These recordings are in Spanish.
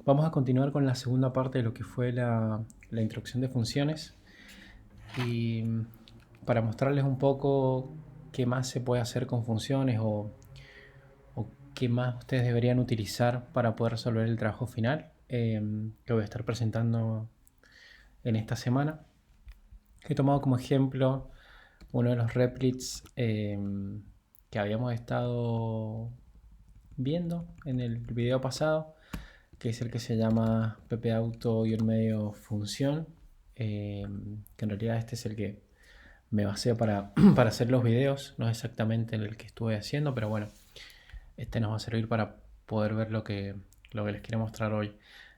vamos a continuar con la segunda parte de lo que fue la introducción de funciones y para mostrarles un poco qué más se puede hacer con funciones o qué más ustedes deberían utilizar para poder resolver el trabajo final que voy a estar presentando en esta semana. He tomado como ejemplo uno de los replits que habíamos estado viendo en el video pasado, que es el que se llama ppauto-medio función, que en realidad este es el que me basé para hacer los videos, no es exactamente el que estuve haciendo, pero bueno, este nos va a servir para poder ver lo que les quiero mostrar hoy.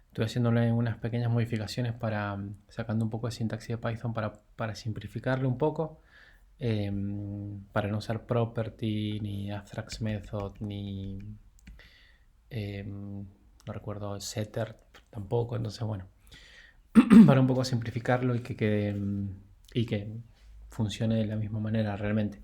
Estoy haciéndole unas pequeñas modificaciones para sacando un poco de sintaxis de Python para simplificarlo un poco, para no usar property, ni abstract method, ni no recuerdo setter tampoco. Entonces bueno, para un poco simplificarlo y que quede y que funcione de la misma manera realmente.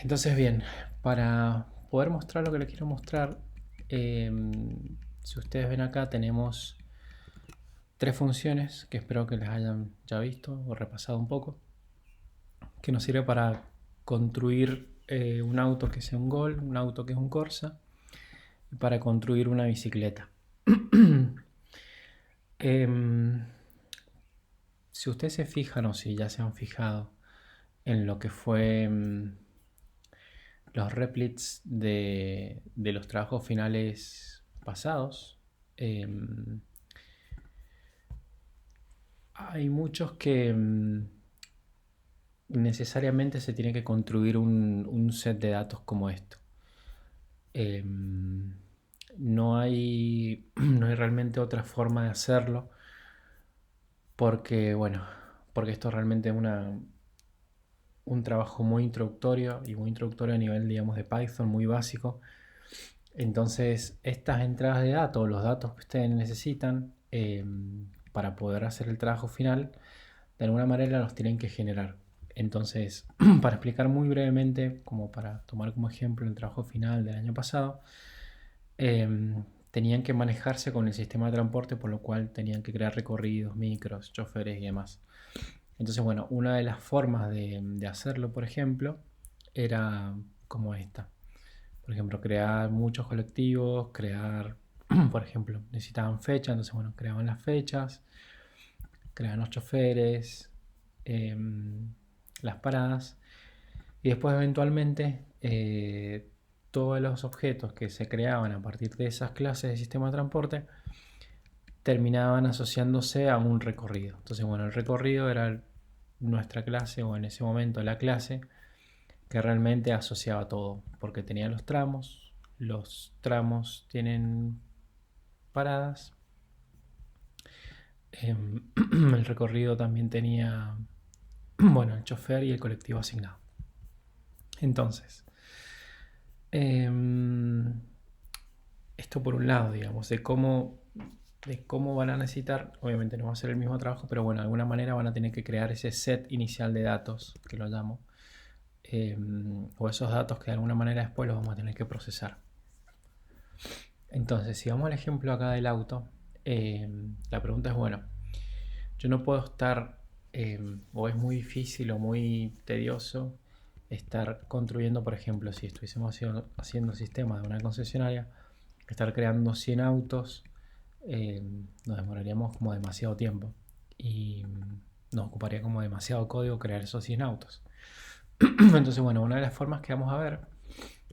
Entonces bien, para poder mostrar lo que les quiero mostrar, si ustedes ven acá tenemos tres funciones que espero que les hayan ya visto o repasado un poco, que nos sirve para construir un auto que sea un Gol, un auto que es un Corsa, y para construir una bicicleta. Si ustedes se fijan o si ya se han fijado en lo que fue los replits de los trabajos finales pasados, hay muchos que necesariamente se tiene que construir un set de datos como esto. No hay realmente otra forma de hacerlo porque, bueno, porque esto realmente es un trabajo muy introductorio y muy introductorio a nivel, digamos, de Python, muy básico. Entonces, estas entradas de datos, los datos que ustedes necesitan para poder hacer el trabajo final, de alguna manera los tienen que generar. Entonces, para explicar muy brevemente, como para tomar como ejemplo el trabajo final del año pasado, tenían que manejarse con el sistema de transporte, por lo cual tenían que crear recorridos, micros, choferes y demás. Entonces, bueno, una de las formas de hacerlo, por ejemplo, era como esta. Por ejemplo, crear muchos colectivos, crear, por ejemplo, necesitaban fecha, entonces, bueno, creaban las fechas, creaban los choferes, las paradas, y después eventualmente todos los objetos que se creaban a partir de esas clases de sistema de transporte terminaban asociándose a un recorrido. Entonces, bueno, el recorrido era nuestra clase, o en ese momento la clase, que realmente asociaba todo, porque tenía los tramos tienen paradas, el recorrido también tenía, bueno, el chofer y el colectivo asignado. Entonces, esto por un lado, digamos, de cómo van a necesitar, obviamente no va a ser el mismo trabajo, pero bueno, de alguna manera van a tener que crear ese set inicial de datos, que lo llamo, o esos datos que de alguna manera después los vamos a tener que procesar. Entonces, si vamos al ejemplo acá del auto, la pregunta es, bueno, yo no puedo estar, o es muy difícil o muy tedioso estar construyendo, por ejemplo, si estuviésemos haciendo sistemas de una concesionaria, estar creando 100 autos, nos demoraríamos como demasiado tiempo y nos ocuparía como demasiado código crear esos 100 autos. Entonces, bueno, una de las formas que vamos a ver,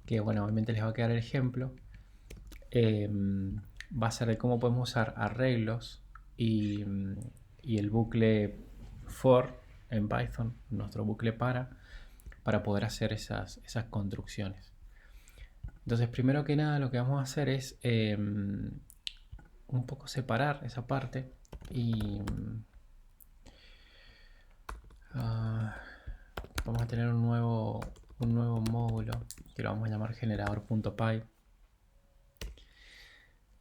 que bueno, obviamente les va a quedar el ejemplo, va a ser de cómo podemos usar arreglos y el bucle for en Python, nuestro bucle para poder hacer esas construcciones. Entonces, primero que nada, lo que vamos a hacer es un poco separar esa parte y vamos a tener un nuevo módulo que lo vamos a llamar generador.py,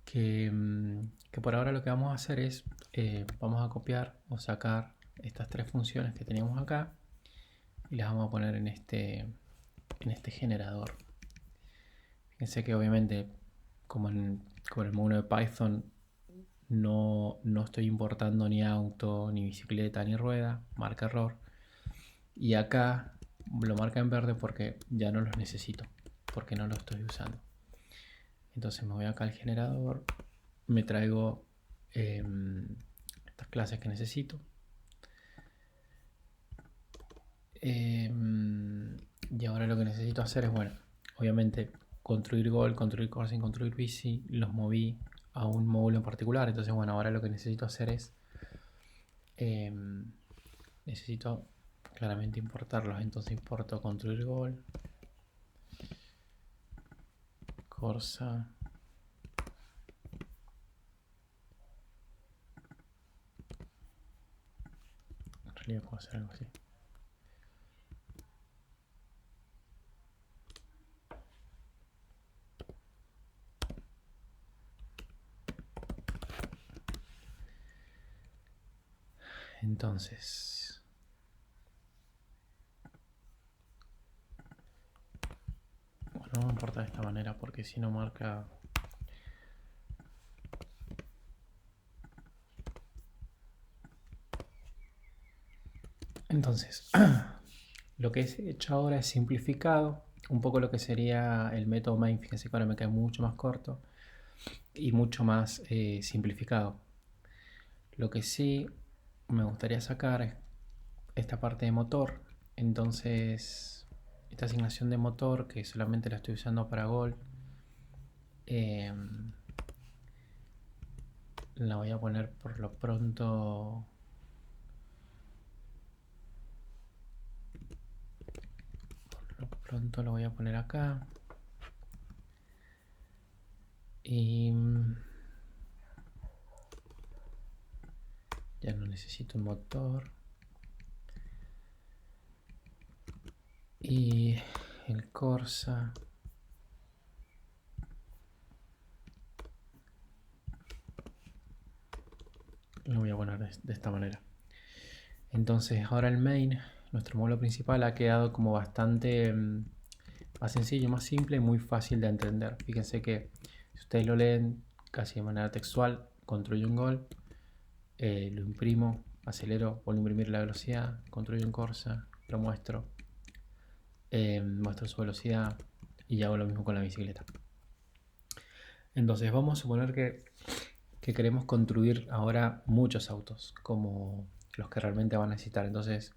que por ahora lo que vamos a hacer es vamos a copiar o sacar estas tres funciones que teníamos acá y las vamos a poner en este generador. Fíjense que obviamente, como en con el módulo de Python no estoy importando ni auto, ni bicicleta, ni rueda, marca error. Y acá lo marca en verde porque ya no los necesito, porque no los estoy usando. Entonces me voy acá al generador, me traigo estas clases que necesito. Y ahora lo que necesito hacer es, bueno, obviamente construir Gol, construir Coursing, construir Bici, los moví a un módulo en particular. Entonces, bueno, ahora lo que necesito hacer es, necesito claramente importarlos. Entonces importo construir Gol, Corsa, en realidad puedo hacer algo así. Entonces, bueno, no me importa de esta manera porque si no marca. Entonces, lo que he hecho ahora es simplificado un poco lo que sería el método main. Fíjense que ahora me queda mucho más corto y mucho más simplificado. Lo que sí me gustaría sacar es esta parte de motor. Entonces, esta asignación de motor que solamente la estoy usando para Gol, la voy a poner por lo pronto. Lo voy a poner acá. Y ya no necesito un motor. Y el Corsa. Lo voy a poner de esta manera. Entonces ahora el main, nuestro módulo principal, ha quedado como bastante más sencillo, más simple y muy fácil de entender. Fíjense que si ustedes lo leen casi de manera textual, construyo un Gol, lo imprimo, acelero, vuelvo a imprimir la velocidad, construyo un Corsa, lo muestro, muestro su velocidad y hago lo mismo con la bicicleta. Entonces vamos a suponer que queremos construir ahora muchos autos como los que realmente van a necesitar. Entonces,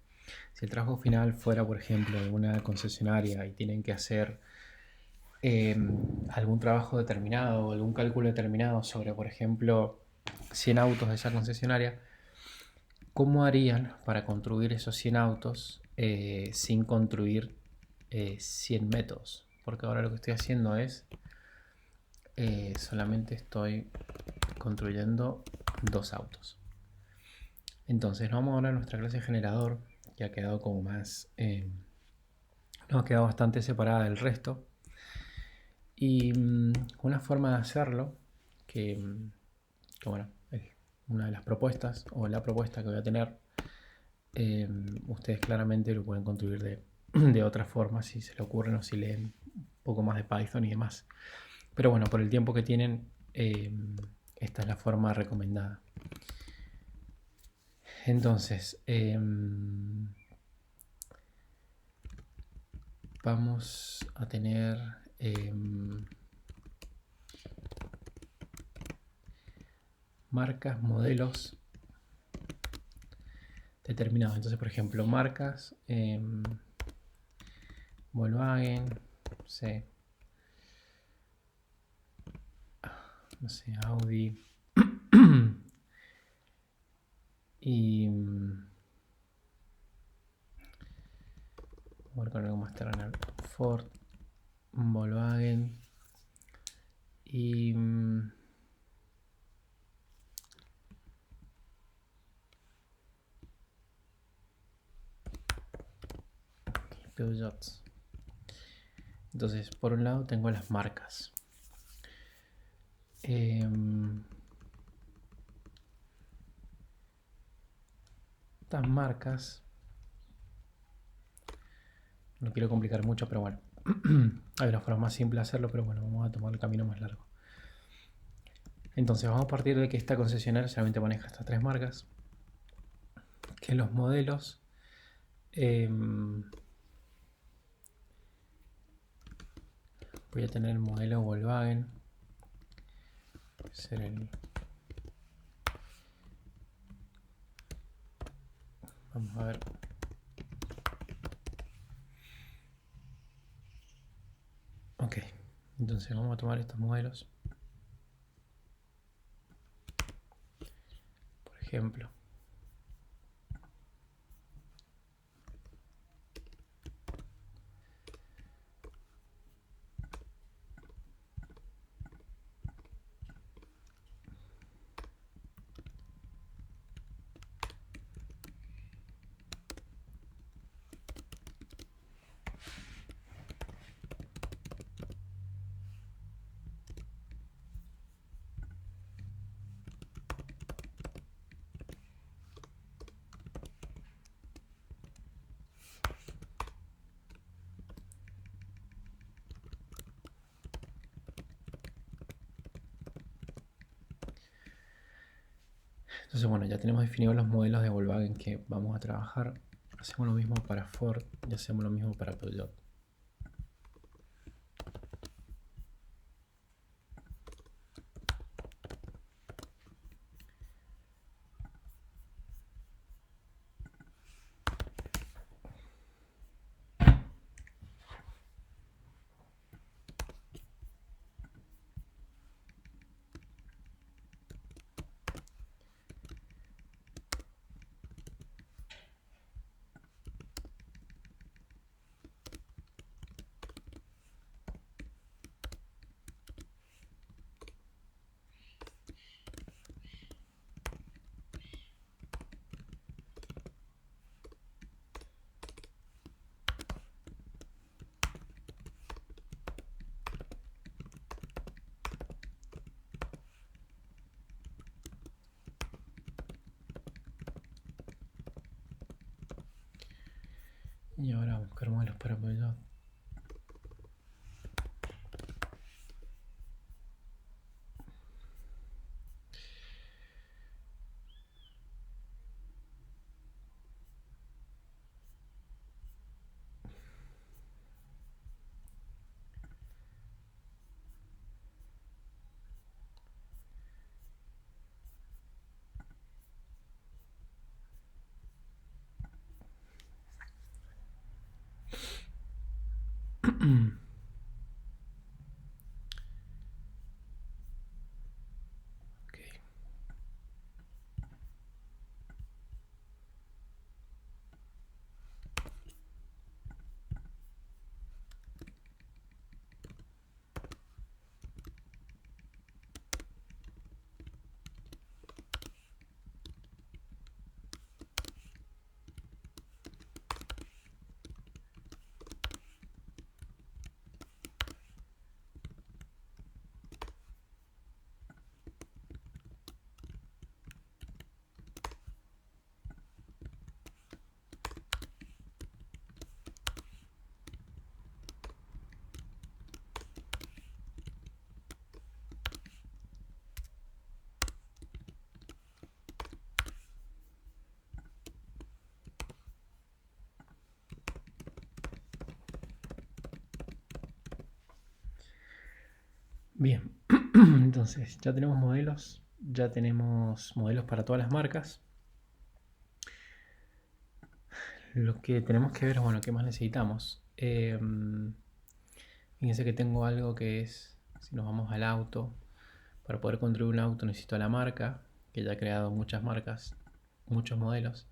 si el trabajo final fuera, por ejemplo, en una concesionaria y tienen que hacer algún trabajo determinado o algún cálculo determinado sobre, por ejemplo, 100 autos de esa concesionaria, ¿cómo harían para construir esos 100 autos sin construir 100 métodos? Porque ahora lo que estoy haciendo es solamente estoy construyendo 2 autos. Entonces vamos ahora a nuestra clase generador, que ha quedado como más nos ha quedado bastante separada del resto. Y una forma de hacerlo, que bueno, es una de las propuestas o la propuesta que voy a tener, ustedes claramente lo pueden construir de otra forma si se le ocurren o si leen un poco más de Python y demás. Pero bueno, por el tiempo que tienen, esta es la forma recomendada. Entonces, vamos a tener marcas, modelos determinados. Entonces, por ejemplo, marcas Volkswagen, no sé, Audi y voy a ver con algo más terrenal, Ford, Volkswagen y Peugeot. Entonces, por un lado tengo las marcas. Estas marcas, no quiero complicar mucho, pero bueno, hay una forma más simple de hacerlo, pero bueno, vamos a tomar el camino más largo. Entonces vamos a partir de que esta concesionaria solamente maneja estas tres marcas, que los modelos voy a tener el modelo Volkswagen, ser el, vamos a ver, ok, entonces vamos a tomar estos modelos, por ejemplo. Entonces bueno, ya tenemos definidos los modelos de Volkswagen que vamos a trabajar. Hacemos lo mismo para Ford y hacemos lo mismo para Peugeot. Y ahora buscar modelos para Peugeot. Okay. Bien, entonces ya tenemos modelos para todas las marcas. Lo que tenemos que ver es, bueno, ¿qué más necesitamos? Fíjense que tengo algo que es, si nos vamos al auto, para poder construir un auto necesito la marca, que ya he creado muchas marcas, muchos modelos.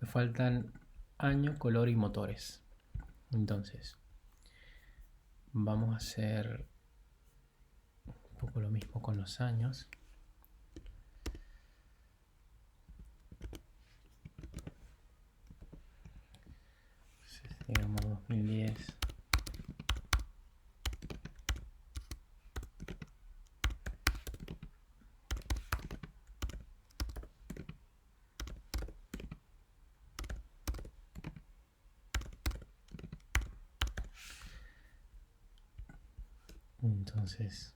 Me faltan año, color y motores. Entonces, vamos a hacer un poco lo mismo con los años. Digamos 2010. Entonces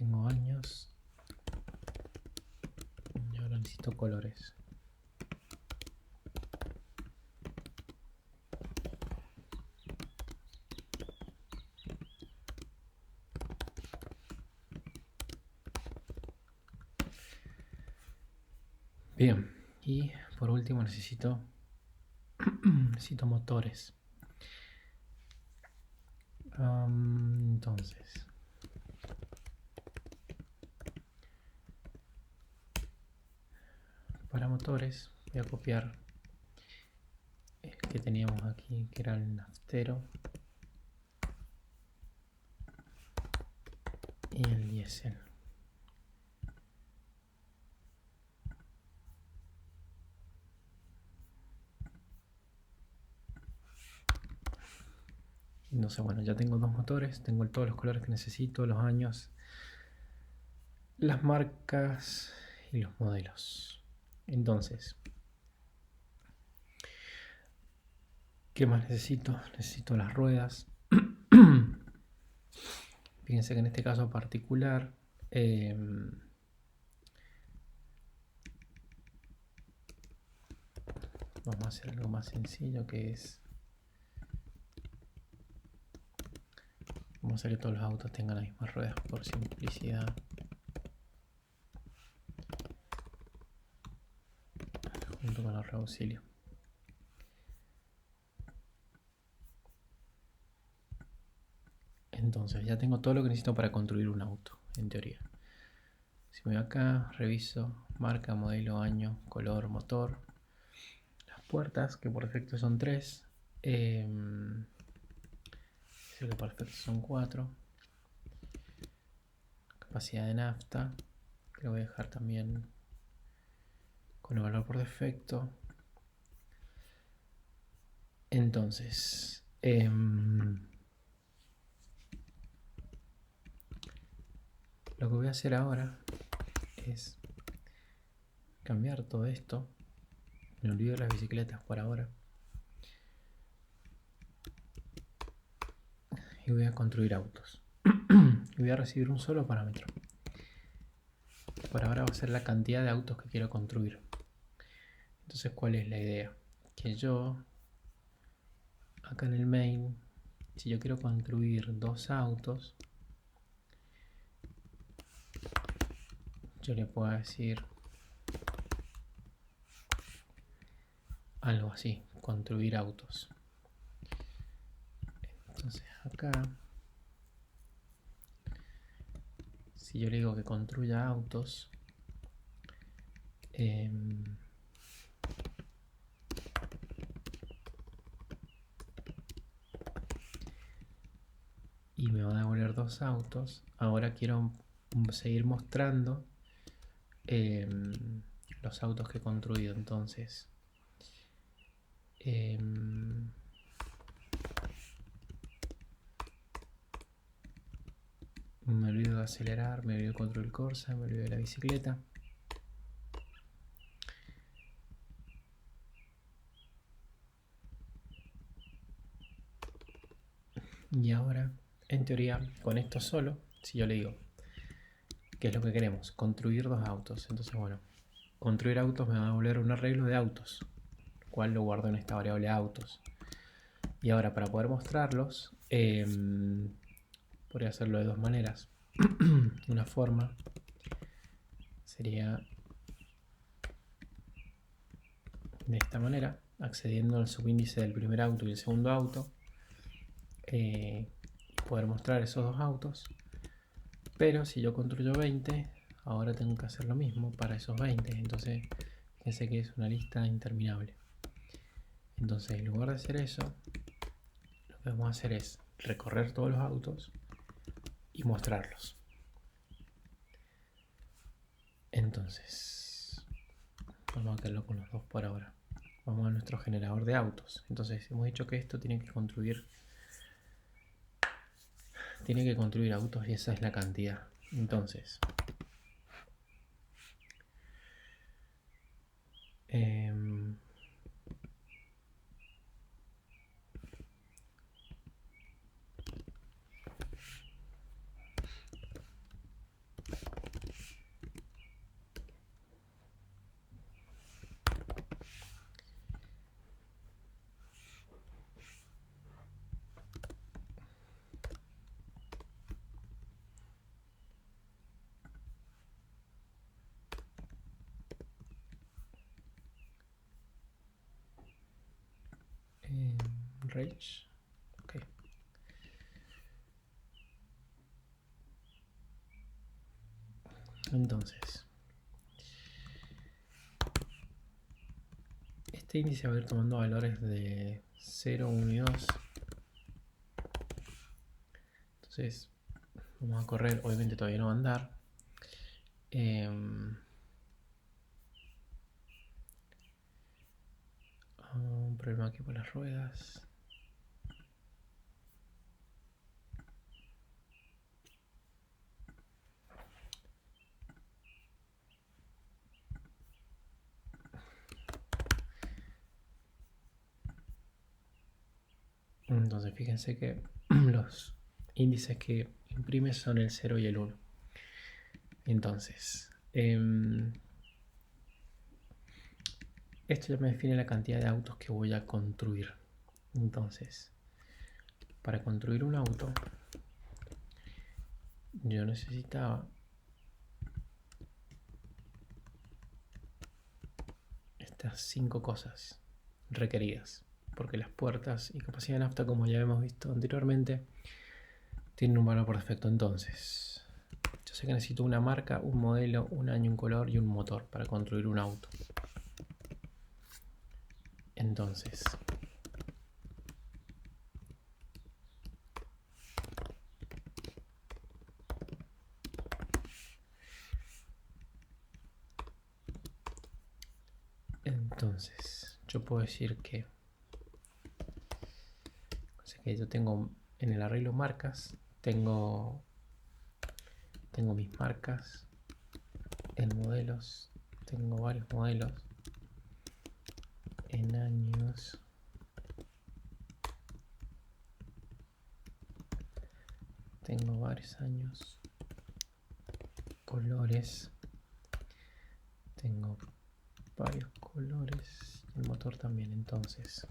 tengo años. Y ahora necesito colores. Bien, y por último necesito motores. Entonces, para motores voy a copiar el que teníamos aquí, que era el naftero y el diésel. Entonces, bueno, ya tengo dos motores, tengo todos los colores que necesito, los años, las marcas y los modelos. Entonces, ¿qué más necesito? Necesito las ruedas. Fíjense que en este caso particular vamos a hacer algo más sencillo, que es vamos a hacer que todos los autos tengan las mismas ruedas por simplicidad. Junto con la rueda auxilio. Entonces ya tengo todo lo que necesito para construir un auto, en teoría. Si me voy acá, reviso marca, modelo, año, color, motor. Las puertas, que por defecto son 3. Que por defecto son 4. Capacidad de nafta, que lo voy a dejar también con el valor por defecto. Entonces, lo que voy a hacer ahora es cambiar todo esto. Me olvido de las bicicletas por ahora. Y voy a construir autos. Y voy a recibir un solo parámetro. Por ahora va a ser la cantidad de autos que quiero construir. Entonces, ¿cuál es la idea? Que yo, acá en el main, si yo quiero construir 2 autos, yo le puedo decir algo así, construir autos. Entonces acá, si yo le digo que construya autos, y me va a devolver 2 autos, ahora quiero seguir mostrando los autos que he construido. Entonces me olvido de acelerar, me olvido de control Corsa, me olvido de la bicicleta. Y ahora, en teoría, con esto solo, si yo le digo, ¿qué es lo que queremos? Construir 2 autos. Entonces, bueno, construir autos me va a devolver un arreglo de autos, cual lo guardo en esta variable autos. Y ahora, para poder mostrarlos, podría hacerlo de 2 maneras. Una forma sería de esta manera, accediendo al subíndice del primer auto y el segundo auto, poder mostrar esos 2 autos. Pero si yo construyo 20, ahora tengo que hacer lo mismo para esos 20. Entonces, fíjense que es una lista interminable. Entonces, en lugar de hacer eso, lo que vamos a hacer es recorrer todos los autos y mostrarlos. Entonces, vamos a quedarlo con los 2 por ahora. Vamos a nuestro generador de autos. Entonces, hemos dicho que esto tiene que construir autos y esa es la cantidad. Entonces, range. Ok. Entonces, este índice va a ir tomando valores de 0, 1 y 2. Entonces, vamos a correr. Obviamente todavía no va a andar. Un problema aquí con las ruedas. Entonces fíjense que los índices que imprime son el 0 y el 1. Entonces, esto ya me define la cantidad de autos que voy a construir. Entonces, para construir un auto, yo necesitaba estas 5 cosas requeridas. Porque las puertas y capacidad de nafta, como ya hemos visto anteriormente, tienen un valor por defecto. Entonces, yo sé que necesito una marca, un modelo, un año, un color y un motor para construir un auto. Entonces, yo puedo decir que, o sea, que yo tengo en el arreglo marcas, tengo mis marcas. En modelos, tengo varios modelos. En años, tengo varios años. Colores, tengo varios colores. El motor también. Entonces,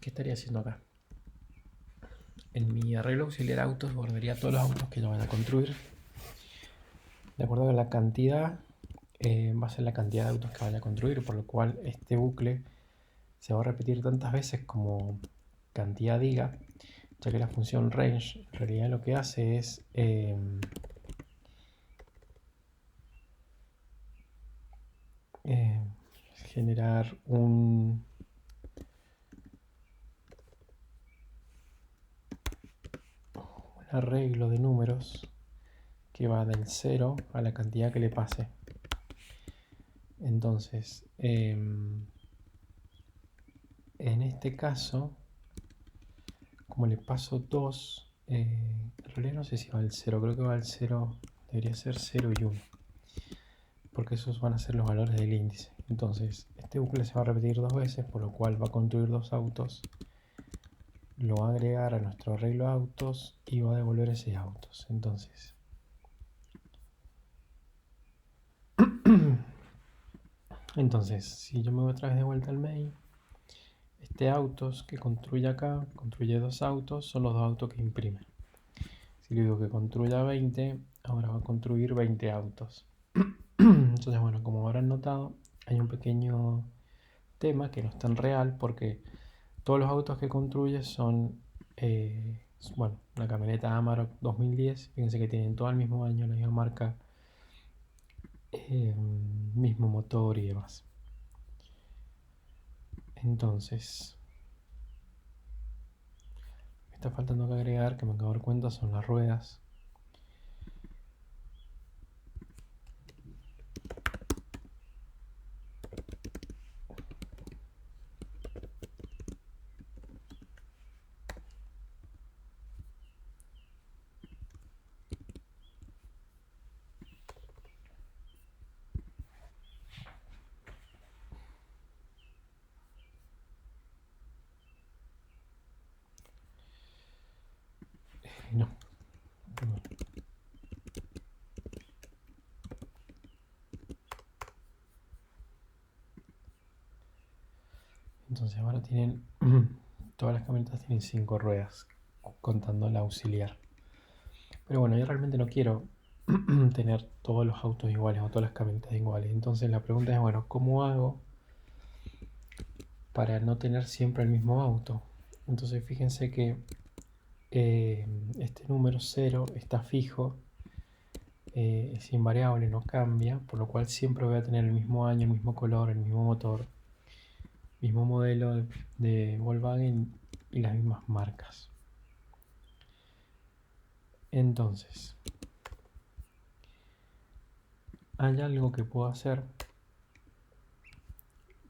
¿qué estaría haciendo acá? En mi arreglo auxiliar autos guardaría todos los autos que yo vaya a construir. De acuerdo a la cantidad, va a ser la cantidad de autos que vaya a construir, por lo cual este bucle se va a repetir tantas veces como cantidad diga, ya que la función range en realidad lo que hace es generar un arreglo de números que va del 0 a la cantidad que le pase. Entonces, en este caso, como le paso 2, en realidad no sé si va al 0, creo que va al 0, debería ser 0 y 1, porque esos van a ser los valores del índice. Entonces, este bucle se va a repetir 2 veces, por lo cual va a construir 2 autos, lo va a agregar a nuestro arreglo de autos y va a devolver esos autos. Entonces, si yo me voy otra vez de vuelta al main, este autos que construye acá, construye 2 autos, son los 2 autos que imprime. Si le digo que construya 20, ahora va a construir 20 autos. Entonces, bueno, como habrán notado, hay un pequeño tema que no es tan real porque todos los autos que construye son, bueno, la camioneta Amarok 2010. Fíjense que tienen todo el mismo año, la misma marca, mismo motor y demás. Entonces, me está faltando que agregar, que me acabo de dar cuenta, son las ruedas. No. Entonces ahora tienen, todas las camionetas tienen 5 ruedas, contando la auxiliar. Pero bueno, yo realmente no quiero tener todos los autos iguales o todas las camionetas iguales. Entonces la pregunta es, bueno, ¿cómo hago para no tener siempre el mismo auto? Entonces fíjense que este número 0 está fijo, es invariable, no cambia, por lo cual siempre voy a tener el mismo año, el mismo color, el mismo motor, mismo modelo de Volkswagen y las mismas marcas. Entonces, hay algo que puedo hacer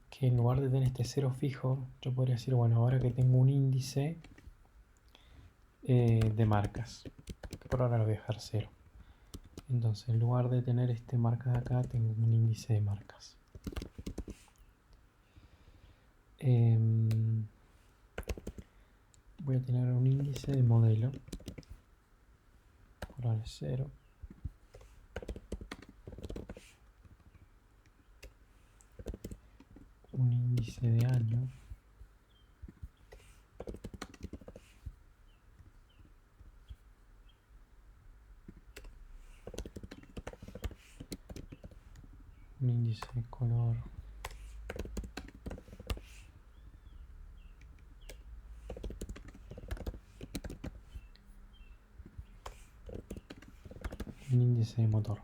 que en lugar de tener este 0 fijo, yo podría decir, bueno, ahora que tengo un índice de marcas, que por ahora lo voy a dejar 0. Entonces, en lugar de tener este marcas acá, tengo un índice de marcas. Voy a tener un índice de modelo, por ahora es 0. Un índice de año. Un índice de color. Un índice de motor.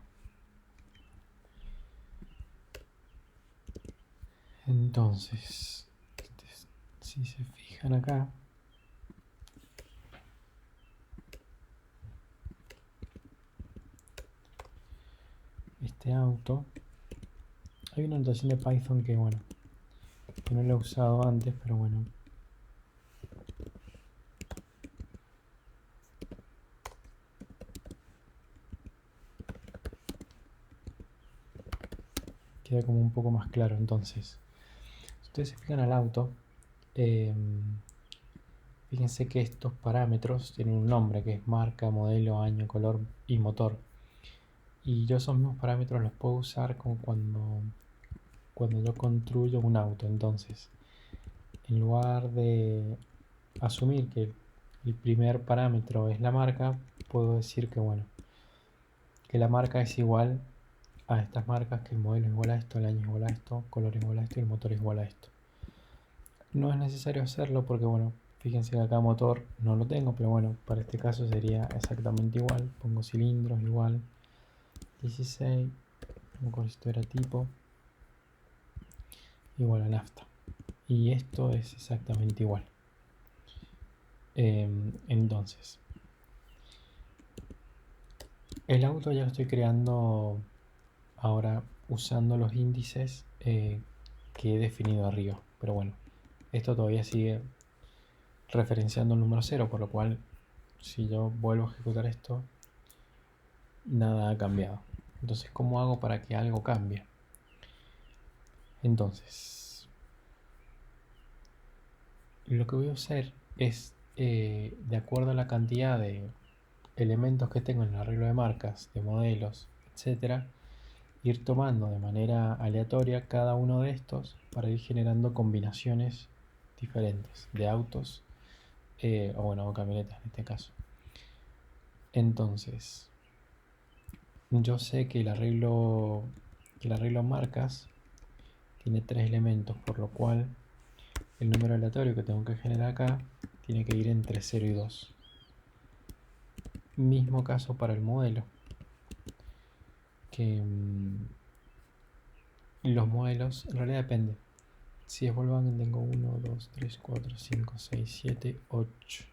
Entonces, si se fijan acá, este auto, hay una notación de Python que bueno, que no la he usado antes, pero bueno. Queda como un poco más claro. Entonces, si ustedes se fijan al auto, fíjense que estos parámetros tienen un nombre que es marca, modelo, año, color y motor. Y yo esos mismos parámetros los puedo usar como cuando yo construyo un auto. Entonces, en lugar de asumir que el primer parámetro es la marca, puedo decir que bueno, que la marca es igual a estas marcas, que el modelo es igual a esto, el año es igual a esto, color es igual a esto y el motor es igual a esto. No es necesario hacerlo porque bueno, fíjense que acá motor no lo tengo, pero bueno, para este caso sería exactamente igual. Pongo cilindros igual, 16, como esto era tipo, igual a nafta. Y esto es exactamente igual. Entonces, el auto ya lo estoy creando ahora usando los índices que he definido arriba. Pero bueno, esto todavía sigue referenciando el número 0, por lo cual si yo vuelvo a ejecutar esto, nada ha cambiado. Entonces, ¿cómo hago para que algo cambie? Entonces, lo que voy a hacer es, de acuerdo a la cantidad de elementos que tengo en el arreglo de marcas, de modelos, etcétera, ir tomando de manera aleatoria cada uno de estos para ir generando combinaciones diferentes de autos, o bueno, o camionetas en este caso. Entonces, yo sé que el arreglo marcas tiene 3 elementos, por lo cual el número aleatorio que tengo que generar acá tiene que ir entre 0 y 2. Mismo caso para el modelo, que los modelos en realidad depende. Si es Volkswagen tengo 1, 2, 3, 4, 5, 6, 7, 8.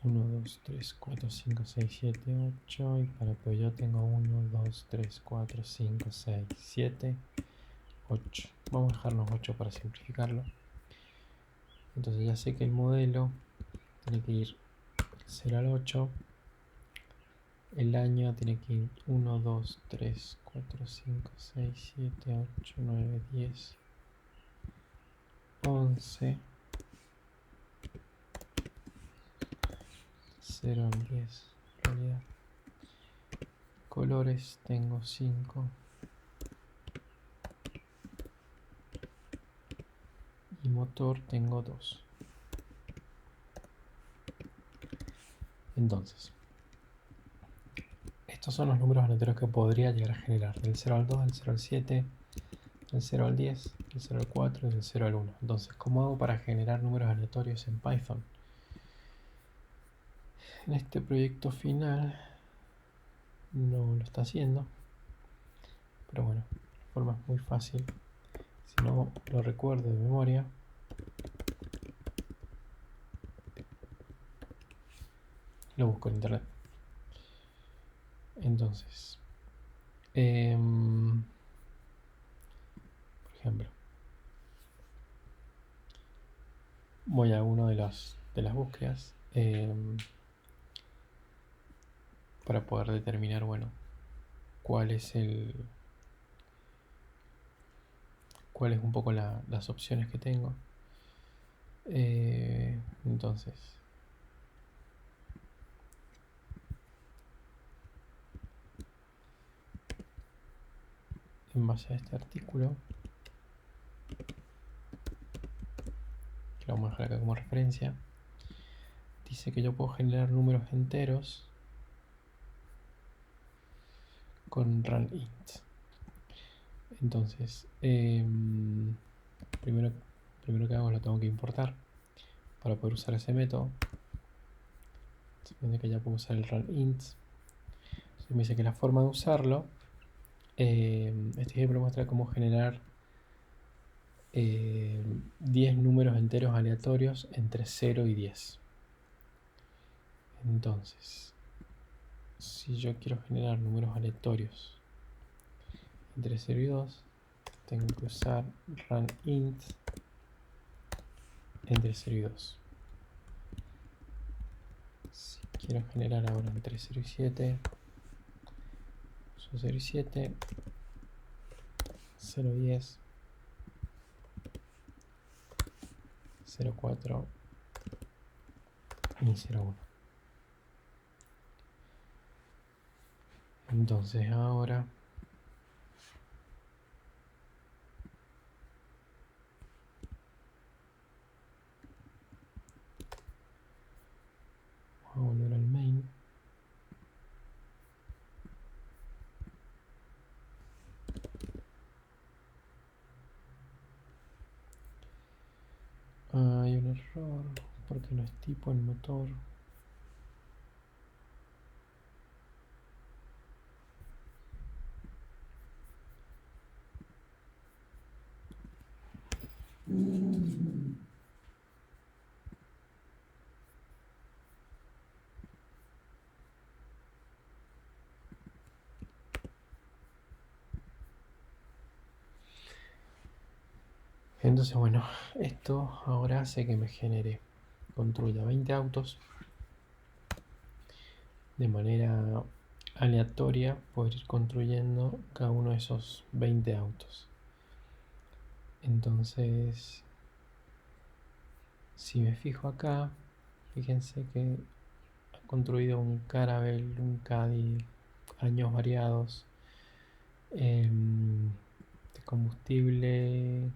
1, 2, 3, 4, 5, 6, 7, 8. Y para Peugeot tengo 1, 2, 3, 4, 5, 6, 7, 8. Vamos a dejar los 8 para simplificarlo. Entonces ya sé que el modelo tiene que ir 0 al 8. El año tiene que ir 1, 2, 3, 4, 5, 6, 7, 8, 9, 10, 11, 0 al 10. En realidad, colores tengo 5. Y motor tengo 2. Entonces, estos son los números aleatorios que podría llegar a generar. Del 0 al 2, del 0 al 7, del 0 al 10, del 0 al 4 y del 0 al 1. Entonces, ¿cómo hago para generar números aleatorios en Python? En este proyecto final no lo está haciendo, pero bueno, la forma es muy fácil. Si no lo recuerdo de memoria, lo busco en internet. Entonces, por ejemplo, voy a una de las búsquedas para poder determinar, bueno, cuál es un poco las opciones que tengo. Entonces, en base a este artículo, que lo vamos a dejar acá como referencia, dice que yo puedo generar números enteros con runInt. Entonces, primero que hago lo tengo que importar para poder usar ese método. Supone que ya puedo usar el runInt. Entonces me dice que la forma de usarlo, este ejemplo muestra cómo generar 10 números enteros aleatorios entre 0 y 10. Entonces, si yo quiero generar números aleatorios entre 0 y 2, tengo que usar runInt entre 0 y 2. Si quiero generar ahora entre 0 y 7, uso 0 y 7, 0 y 10, 0, 4 y 0, 1. Entonces ahora vamos a volver al main. Hay un error porque no es tipo el motor. Entonces, bueno, esto ahora hace que me genere, construya 20 autos de manera aleatoria, poder ir construyendo cada uno de esos 20 autos. Entonces, si me fijo acá, fíjense que ha construido un Caravelle, un Caddy, años variados, de combustible.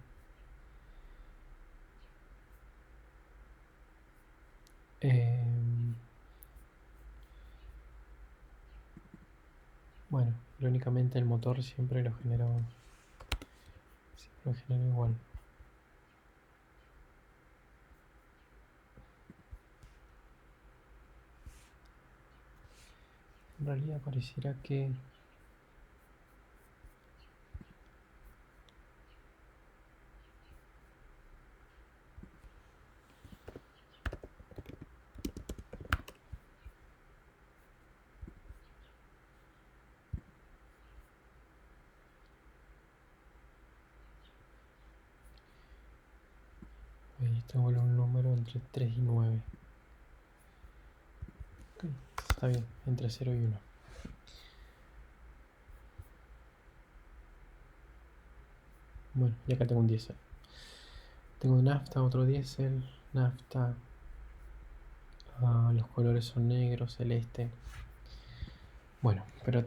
Bueno, irónicamente el motor siempre lo generó igual. En realidad pareciera que ahí tengo un número entre 3 y 9. Okay, está bien, entre 0 y 1. Bueno, y acá tengo un diésel. Tengo un nafta, otro diésel, nafta, Los colores son negro, celeste. Bueno, pero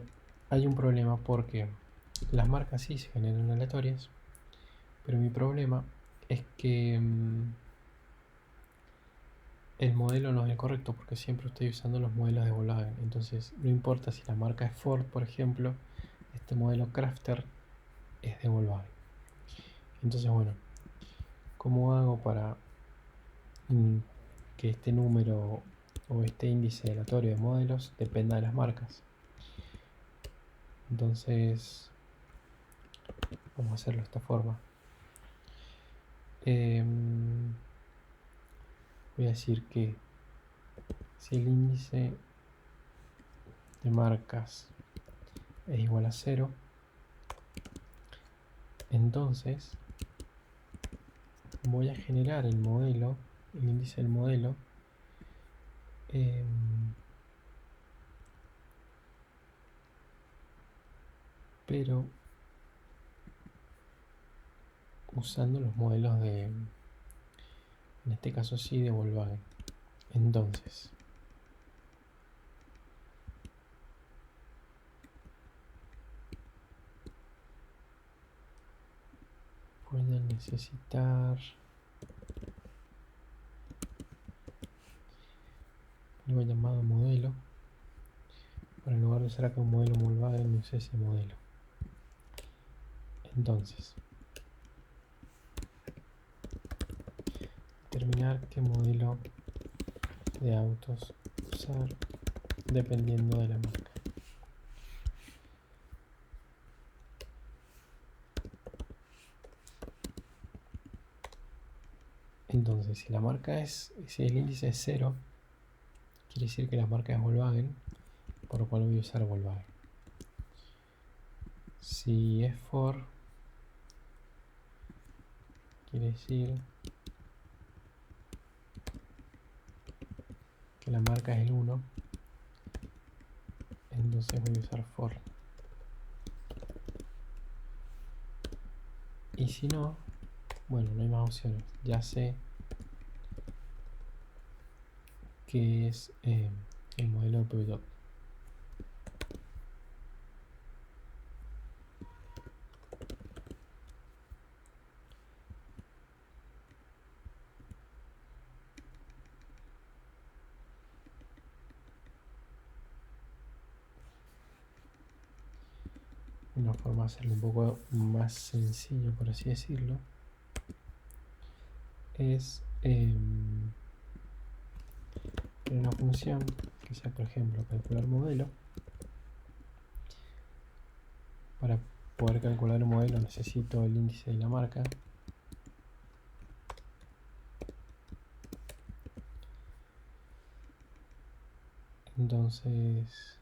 hay un problema porque las marcas sí se generan aleatorias, pero mi problema es que el modelo no es el correcto porque siempre estoy usando los modelos de Volkswagen. Entonces, no importa si la marca es Ford, por ejemplo, este modelo Crafter es de Volkswagen. Entonces, bueno, ¿cómo hago para que este número o este índice aleatorio de modelos dependa de las marcas? Entonces, vamos a hacerlo de esta forma. Voy a decir que si el índice de marcas es igual a 0, entonces voy a generar el modelo, el índice del modelo, pero usando los modelos de, en este caso sí, de Volkswagen. Entonces, voy a necesitar algo llamado modelo. Para en lugar de usar acá un modelo Volkswagen, use ese modelo. Entonces, determinar qué modelo de autos usar dependiendo de la marca. Entonces, si la marca es, si el índice es 0, quiere decir que la marca es Volkswagen, por lo cual voy a usar Volkswagen. Si es Ford, quiere decir que la marca es el 1, entonces voy a usar Ford. Y si no, bueno, no hay más opciones. Ya sé que es el modelo de Peugeot. Una forma de hacerlo un poco más sencillo, por así decirlo, es una función que sea, por ejemplo, calcular modelo. Para poder calcular el modelo necesito el índice de la marca. Entonces,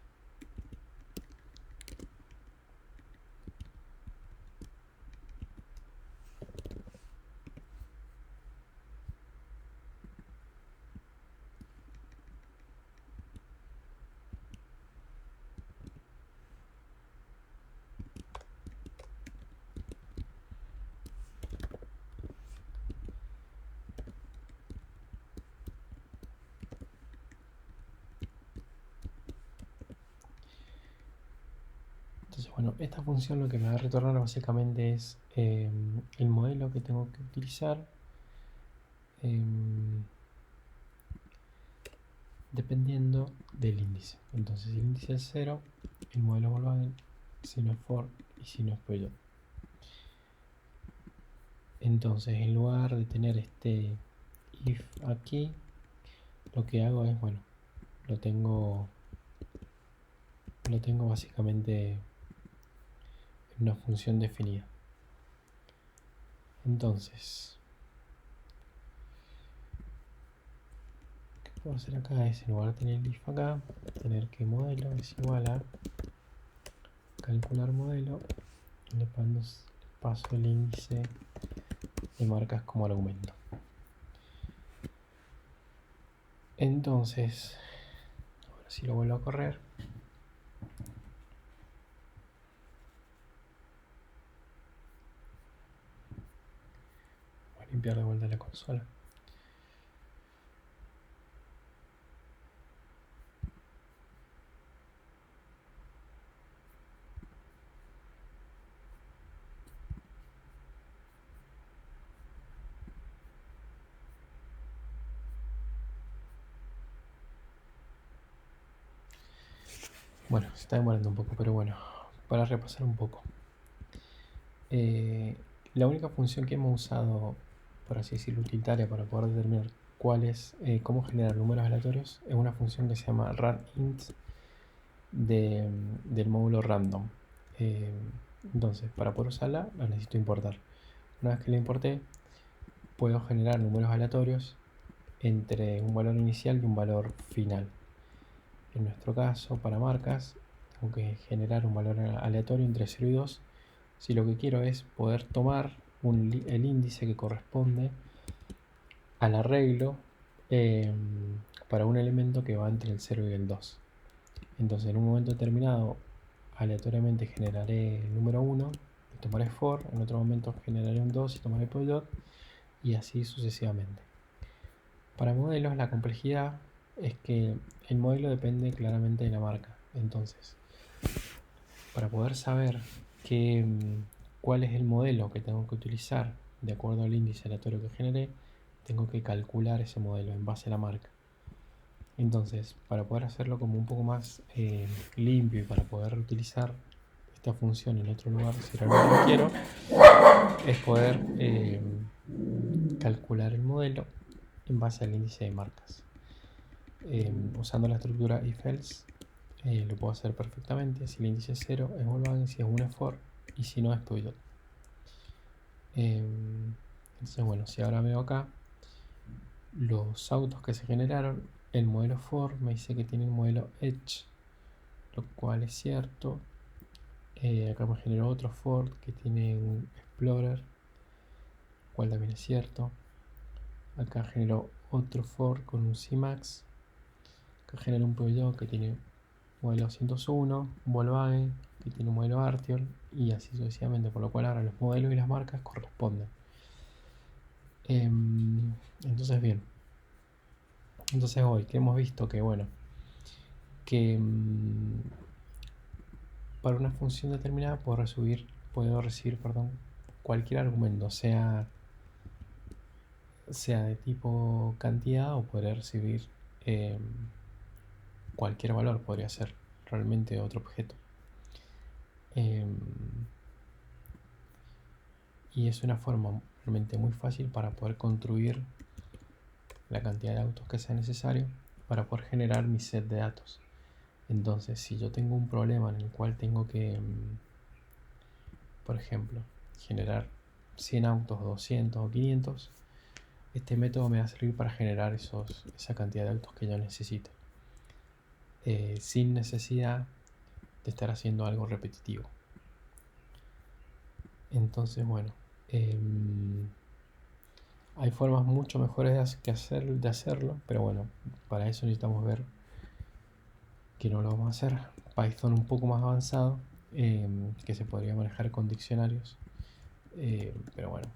bueno, esta función lo que me va a retornar básicamente es el modelo que tengo que utilizar dependiendo del índice. Entonces, si el índice es 0, el modelo Volkswagen, si no es Ford y si no es Peugeot. Entonces, en lugar de tener este if aquí, lo que hago es, bueno, lo tengo básicamente en una función definida. Entonces, lo que puedo hacer acá es, en lugar de tener el if acá, tener que modelo es igual a calcular modelo, y le paso el índice de marcas como argumento. Entonces, ahora sí lo vuelvo a correr. Voy a limpiar de vuelta la consola. Bueno, se está demorando un poco, pero bueno, para repasar un poco. La única función que hemos usado, por así decirlo, utilitaria para poder determinar cómo generar números aleatorios es una función que se llama runInt del módulo random. Entonces, para poder usarla, la necesito importar. Una vez que la importé, puedo generar números aleatorios entre un valor inicial y un valor final. En nuestro caso, para marcas, tengo que generar un valor aleatorio entre 0 y 2 si lo que quiero es poder tomar el índice que corresponde al arreglo para un elemento que va entre el 0 y el 2. Entonces, en un momento determinado, aleatoriamente generaré el número 1 y tomaré for, en otro momento generaré un 2 y tomaré polyglot, y así sucesivamente. Para modelos, la complejidad es que el modelo depende claramente de la marca. Entonces, para poder saber cuál es el modelo que tengo que utilizar de acuerdo al índice aleatorio que generé, tengo que calcular ese modelo en base a la marca. Entonces, para poder hacerlo como un poco más limpio y para poder utilizar esta función en otro lugar, si realmente lo quiero, es poder calcular el modelo en base al índice de marcas. Usando la estructura if-else, lo puedo hacer perfectamente. Si el índice es 0 es Volkswagen, si es 1 es Ford y si no es Peugeot. Entonces, bueno, si ahora veo acá los autos que se generaron, el modelo Ford me dice que tiene el modelo Edge, lo cual es cierto. Acá me generó otro Ford que tiene un Explorer, lo cual también es cierto. Acá generó otro Ford con un C-Max. Acá generó un Peugeot que tiene modelo 201, un Volkswagen que tiene un modelo Arteon y así sucesivamente, por lo cual ahora los modelos y las marcas corresponden. Entonces bien, entonces hoy que hemos visto que bueno, que para una función determinada puedo recibir cualquier argumento, sea de tipo cantidad o poder recibir cualquier valor, podría ser realmente otro objeto. Y es una forma realmente muy fácil para poder construir la cantidad de autos que sea necesario para poder generar mi set de datos. Entonces, si yo tengo un problema en el cual tengo que, por ejemplo, generar 100 autos, 200 o 500, este método me va a servir para generar esa cantidad de autos que yo necesite, sin necesidad de estar haciendo algo repetitivo. Entonces, bueno, hay formas mucho mejores de hacerlo, pero bueno, para eso necesitamos ver que no lo vamos a hacer. Python un poco más avanzado, que se podría manejar con diccionarios, pero bueno,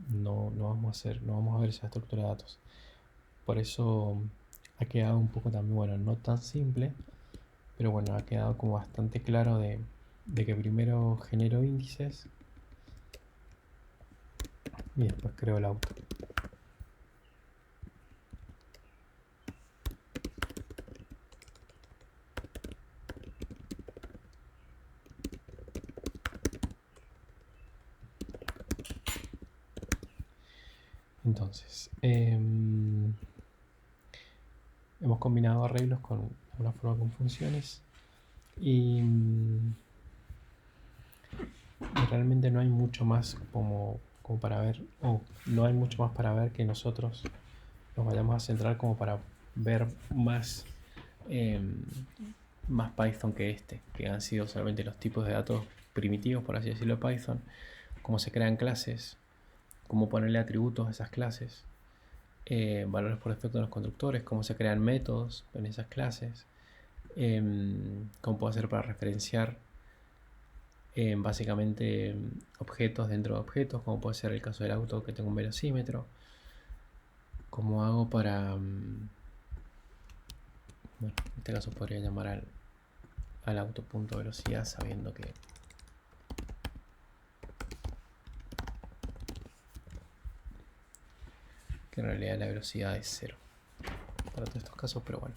no vamos a ver esa estructura de datos. Por eso ha quedado un poco también, bueno, no tan simple, pero bueno, ha quedado como bastante claro de que primero genero índices y después creo el auto. Entonces, hemos combinado arreglos con una forma con funciones y realmente no hay mucho más como para ver, o no hay mucho más para ver que nosotros nos vayamos a centrar como para ver más Python que han sido solamente los tipos de datos primitivos, por así decirlo, de Python, cómo se crean clases, cómo ponerle atributos a esas clases, valores por defecto en los constructores, cómo se crean métodos en esas clases, cómo puedo hacer para referenciar básicamente objetos dentro de objetos, como puede ser el caso del auto que tengo un velocímetro, cómo hago para bueno, en este caso podría llamar al auto punto velocidad sabiendo que en realidad la velocidad es 0 para todos estos casos, pero bueno.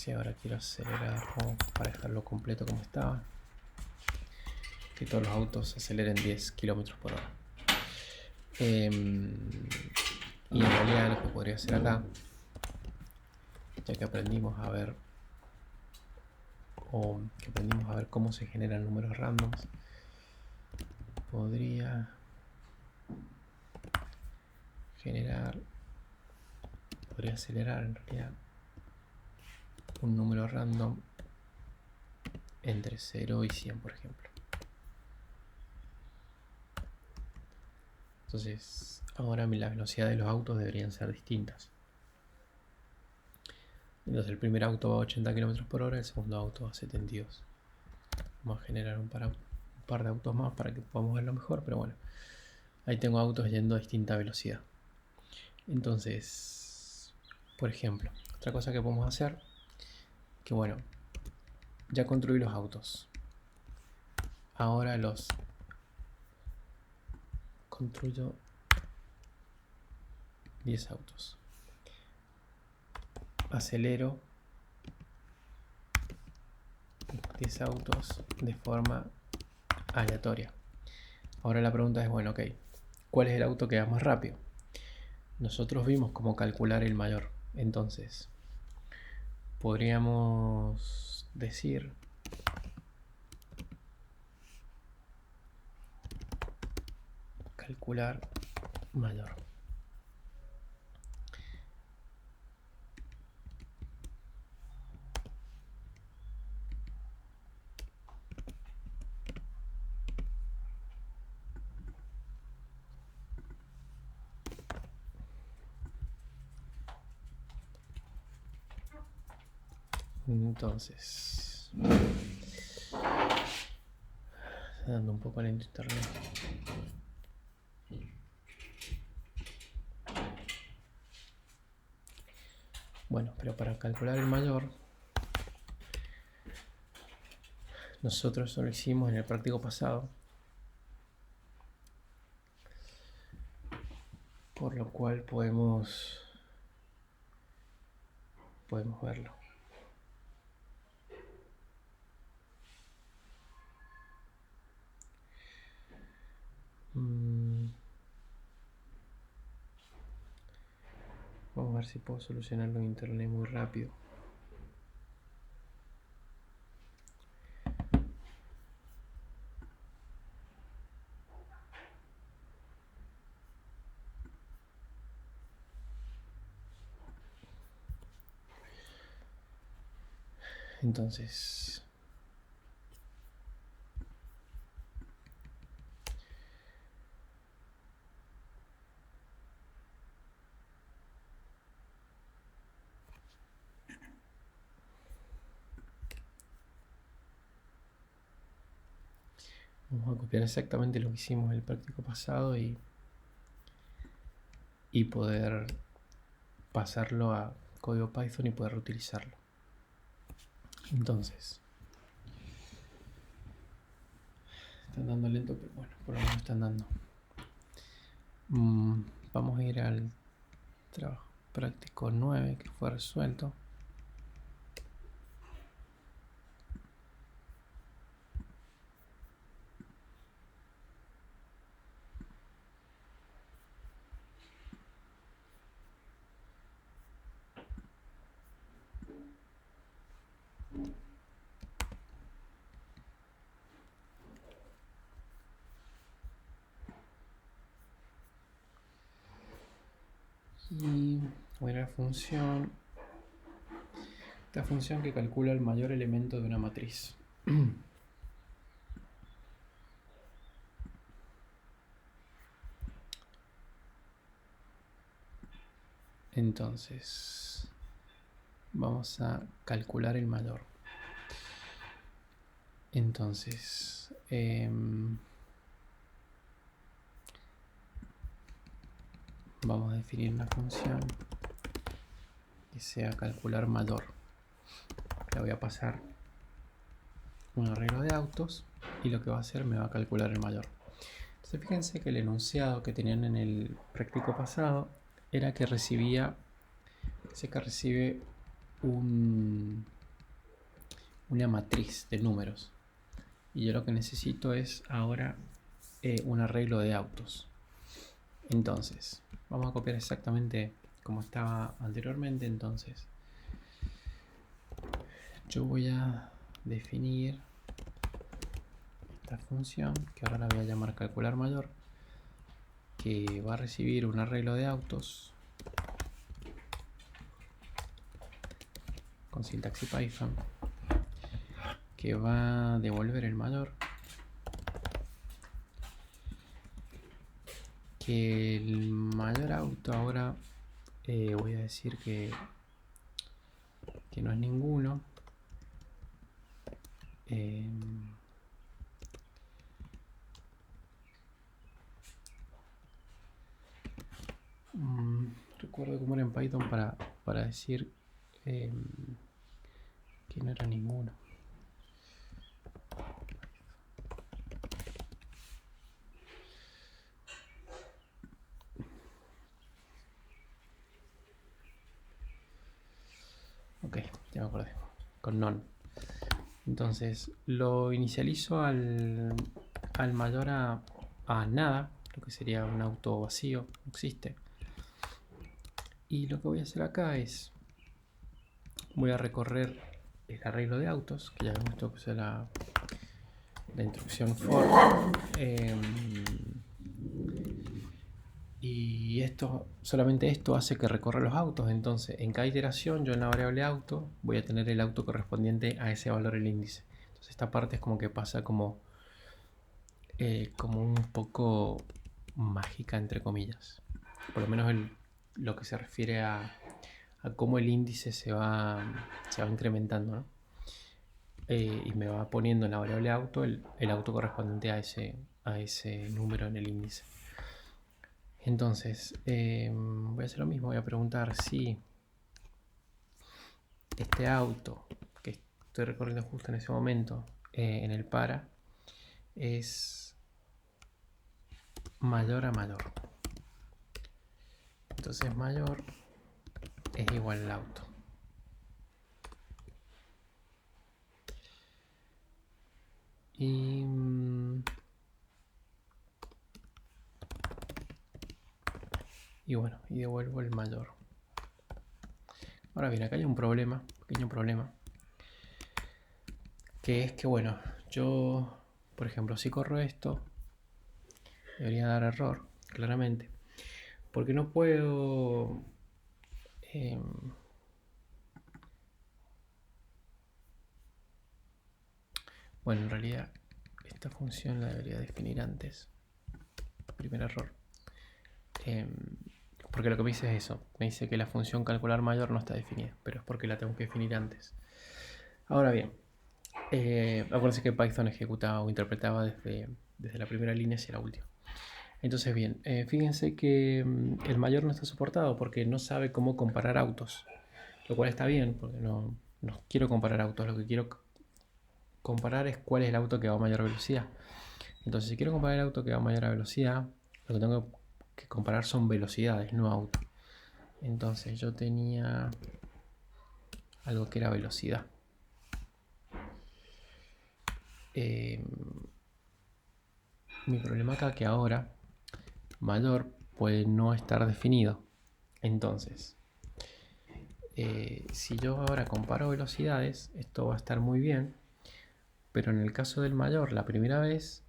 si ahora quiero acelerarlo para dejarlo completo como estaba, que todos los autos aceleren 10 kilómetros por hora. Y en realidad lo que podría hacer acá, ya que aprendimos a ver cómo se generan números randoms, podría acelerar en realidad un número random entre 0 y 100, por ejemplo. Entonces ahora la velocidad de los autos deberían ser distintas. Entonces el primer auto va a 80 km por hora, el segundo auto va a 72. Vamos a generar un par de autos más para que podamos verlo mejor, pero bueno, ahí tengo autos yendo a distinta velocidad. Entonces, por ejemplo, otra cosa que podemos hacer, que bueno, ya construí los autos. Ahora los construyo 10 autos. Acelero 10 autos de forma aleatoria. Ahora la pregunta es, bueno, ok, ¿cuál es el auto que va más rápido? Nosotros vimos cómo calcular el mayor. Entonces, podríamos decir calcular mayor. Entonces, dando un poco lento internet. Bueno, pero para calcular el mayor, nosotros eso lo hicimos en el práctico pasado, por lo cual podemos verlo. Vamos a ver si puedo solucionarlo en internet muy rápido. Entonces, vamos a copiar exactamente lo que hicimos en el práctico pasado y poder pasarlo a código Python y poder reutilizarlo. Entonces, están dando lento, pero bueno, por lo menos están dando. Vamos a ir al trabajo práctico 9 que fue resuelto. Y voy a ir a la función. Esta función que calcula el mayor elemento de una matriz. Entonces, vamos a calcular el mayor. Entonces, vamos a definir una función que sea calcular mayor. Le voy a pasar un arreglo de autos y lo que va a hacer me va a calcular el mayor. Entonces fíjense que el enunciado que tenían en el práctico pasado era que recibe un una matriz de números. Y yo lo que necesito es ahora un arreglo de autos. Entonces, vamos a copiar exactamente como estaba anteriormente. Entonces, yo voy a definir esta función, que ahora la voy a llamar calcular mayor, que va a recibir un arreglo de autos con sintaxis Python, que va a devolver el mayor, que el mayor auto ahora voy a decir que no es ninguno. Recuerdo cómo era en Python para decir que no era ninguno. Ok, ya me acordé. Con none. Entonces lo inicializo al mayor a nada, lo que sería un auto vacío, no existe. Y lo que voy a hacer acá es, voy a recorrer el arreglo de autos, que ya hemos visto que es la instrucción for. Y solamente esto hace que recorra los autos. Entonces en cada iteración yo en la variable auto voy a tener el auto correspondiente a ese valor el índice. Entonces esta parte es como que pasa como un poco mágica, entre comillas. Por lo menos lo que se refiere a cómo el índice se va incrementando, ¿no? Y me va poniendo en la variable auto el auto correspondiente a ese número en el índice. Entonces voy a hacer lo mismo, voy a preguntar si este auto que estoy recorriendo justo en ese momento en el para es mayor a mayor. Entonces mayor es igual al auto. Y bueno, y devuelvo el mayor. Ahora bien, acá hay un problema, pequeño problema, que es que, bueno, yo, por ejemplo, si corro esto, debería dar error, claramente, porque no puedo bueno, en realidad esta función la debería definir antes. Primer error. Porque lo que me dice es eso. Me dice que la función calcular mayor no está definida, pero es porque la tengo que definir antes. Ahora bien, acuérdense que Python ejecutaba o interpretaba desde la primera línea hacia la última. Entonces bien, fíjense que el mayor no está soportado porque no sabe cómo comparar autos. Lo cual está bien, porque no quiero comparar autos. Lo que quiero comparar es cuál es el auto que va a mayor velocidad. Entonces, si quiero comparar el auto que va a mayor velocidad, lo que tengo que comparar son velocidades, no auto. Entonces, yo tenía algo que era velocidad. Mi problema acá es que ahora mayor puede no estar definido. Entonces, si yo ahora comparo velocidades, esto va a estar muy bien. Pero en el caso del mayor, la primera vez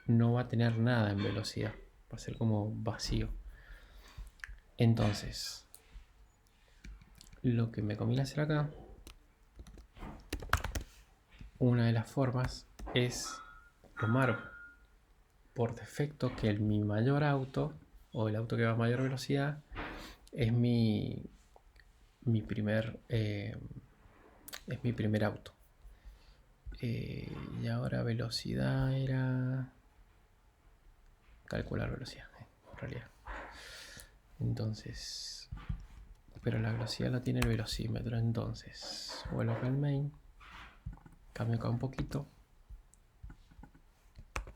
no va a tener nada en velocidad. Va a ser como vacío. Entonces, lo que me conviene hacer acá, una de las formas es tomar por defecto que mi mayor auto o el auto que va a mayor velocidad es mi primer auto. Y ahora velocidad era calcular velocidad en realidad. Entonces, pero la velocidad la tiene el velocímetro. Entonces vuelvo acá al main, cambio acá un poquito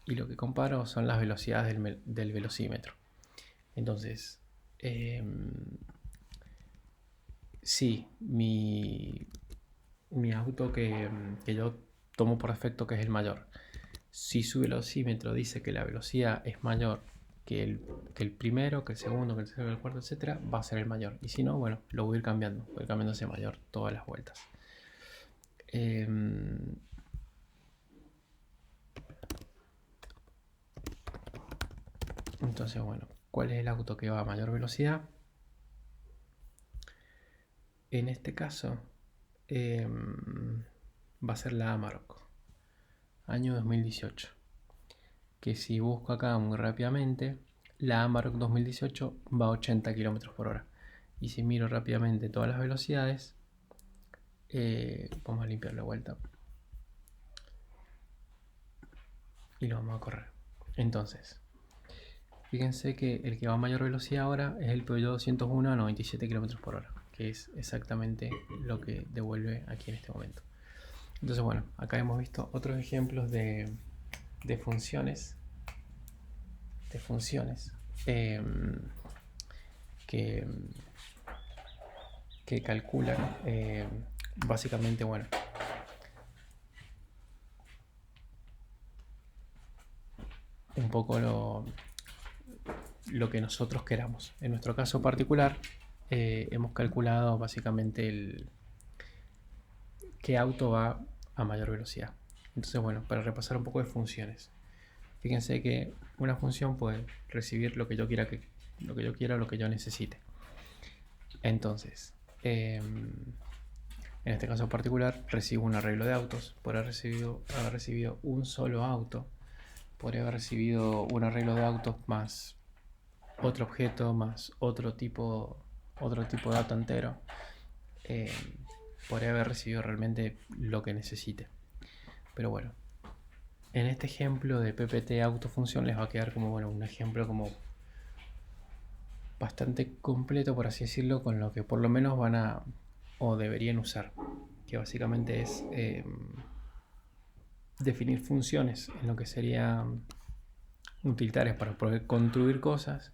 y lo que comparo son las velocidades del velocímetro. Entonces sí, mi mi auto que yo tomo por defecto que es el mayor. Si su velocímetro dice que la velocidad es mayor que el primero, que el segundo, que el tercero, que el cuarto, etcétera, va a ser el mayor. Y si no, bueno, lo voy a ir cambiando. Voy a ir cambiando ese mayor todas las vueltas. Entonces, bueno, ¿cuál es el auto que va a mayor velocidad? En este caso, va a ser la Amarok, año 2018. Que si busco acá muy rápidamente, la Amarok 2018 va a 80 km por hora. Y si miro rápidamente todas las velocidades, vamos a limpiar la vuelta y lo vamos a correr. Entonces, fíjense que el que va a mayor velocidad ahora es el Peugeot 201 a 97 km por hora, que es exactamente lo que devuelve aquí en este momento. Entonces, bueno, acá hemos visto otros ejemplos de funciones, eh, que, que calculan básicamente, bueno, un poco lo que nosotros queramos. En nuestro caso particular, hemos calculado básicamente qué auto va a mayor velocidad. Entonces, bueno, para repasar un poco de funciones. Fíjense que una función puede recibir lo que yo quiera, o lo que yo necesite. Entonces, en este caso particular, recibo un arreglo de autos. Por haber recibido un solo auto, podría haber recibido un arreglo de autos más otro objeto, más otro tipo de dato entero. Podría haber recibido realmente lo que necesite. Pero bueno, en este ejemplo de PPT autofunción les va a quedar como un ejemplo como bastante completo, por así decirlo, con lo que por lo menos van a o deberían usar, que básicamente es definir funciones en lo que serían utilitarias para poder construir cosas,